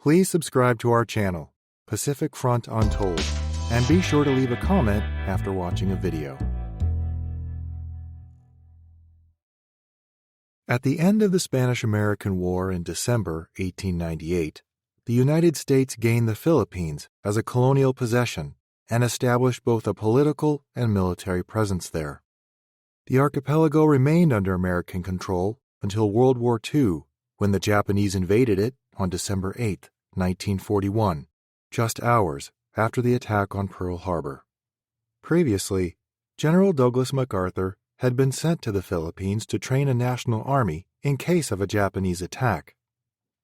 Please subscribe to our channel, Pacific Front Untold, and be sure to leave a comment after watching a video. At the end of the Spanish-American War in December 1898, the United States gained the Philippines as a colonial possession and established both a political and military presence there. The archipelago remained under American control until World War II, when the Japanese invaded it on December 8, 1941, just hours after the attack on Pearl Harbor. Previously, General Douglas MacArthur had been sent to the Philippines to train a national army in case of a Japanese attack.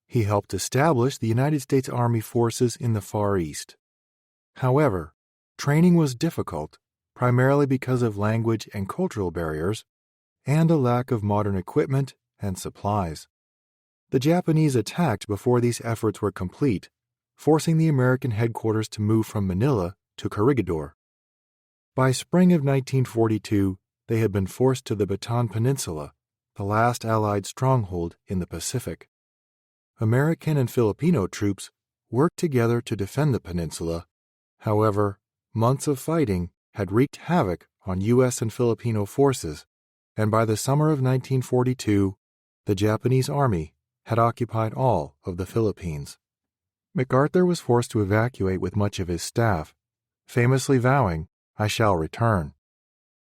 He helped establish the United States Army forces in the Far East. However, training was difficult, primarily because of language and cultural barriers, and a lack of modern equipment and supplies. The Japanese attacked before these efforts were complete, forcing the American headquarters to move from Manila to Corregidor. By spring of 1942, they had been forced to the Bataan Peninsula, the last Allied stronghold in the Pacific. American and Filipino troops worked together to defend the peninsula. However, months of fighting had wreaked havoc on U.S. and Filipino forces, and by the summer of 1942, the Japanese army had occupied all of the Philippines. MacArthur was forced to evacuate with much of his staff, famously vowing, "I shall return."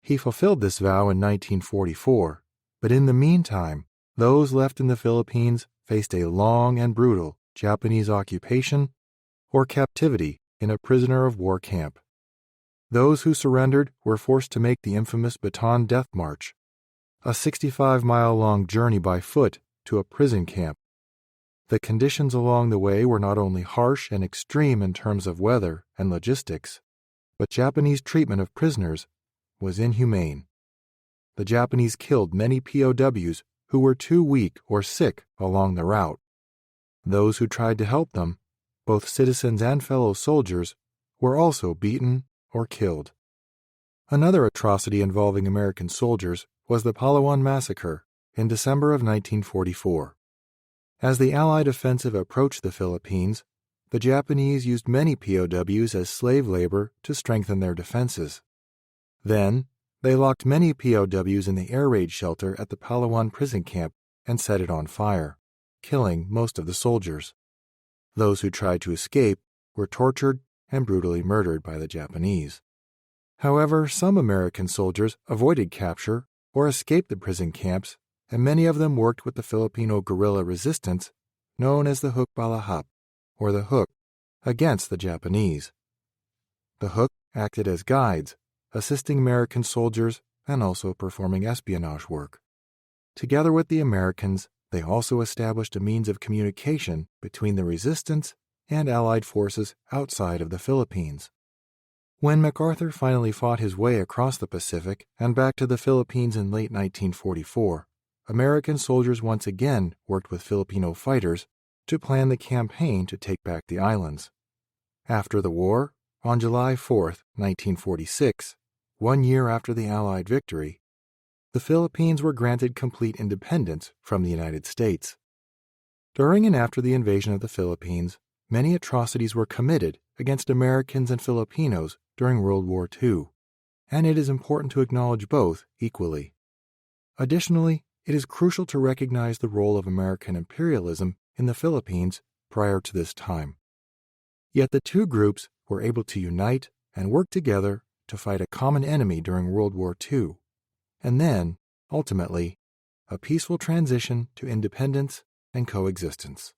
He fulfilled this vow in 1944, but in the meantime, those left in the Philippines faced a long and brutal Japanese occupation or captivity in a prisoner of war camp. Those who surrendered were forced to make the infamous Bataan Death March, a 65-mile-long journey by foot to a prison camp. The conditions along the way were not only harsh and extreme in terms of weather and logistics, but Japanese treatment of prisoners was inhumane. The Japanese killed many POWs who were too weak or sick along the route. Those who tried to help them, both citizens and fellow soldiers, were also beaten or killed. Another atrocity involving American soldiers was the Palawan Massacre in December of 1944. As the Allied offensive approached the Philippines, the Japanese used many POWs as slave labor to strengthen their defenses. Then, they locked many POWs in the air raid shelter at the Palawan prison camp and set it on fire, killing most of the soldiers. Those who tried to escape were tortured and brutally murdered by the Japanese. However, some American soldiers avoided capture or escaped the prison camps, and many of them worked with the Filipino guerrilla resistance known as the Huk Balahap, or the Huk, against the Japanese. The Huk acted as guides, assisting American soldiers and also performing espionage work. Together with the Americans, they also established a means of communication between the resistance and Allied forces outside of the Philippines. When MacArthur finally fought his way across the Pacific and back to the Philippines in late 1944, American soldiers once again worked with Filipino fighters to plan the campaign to take back the islands. After the war, on July 4, 1946, 1 year after the Allied victory, the Philippines were granted complete independence from the United States. During and after the invasion of the Philippines, many atrocities were committed against Americans and Filipinos during World War II, and it is important to acknowledge both equally. Additionally, it is crucial to recognize the role of American imperialism in the Philippines prior to this time. Yet the two groups were able to unite and work together to fight a common enemy during World War II, and then, ultimately, a peaceful transition to independence and coexistence.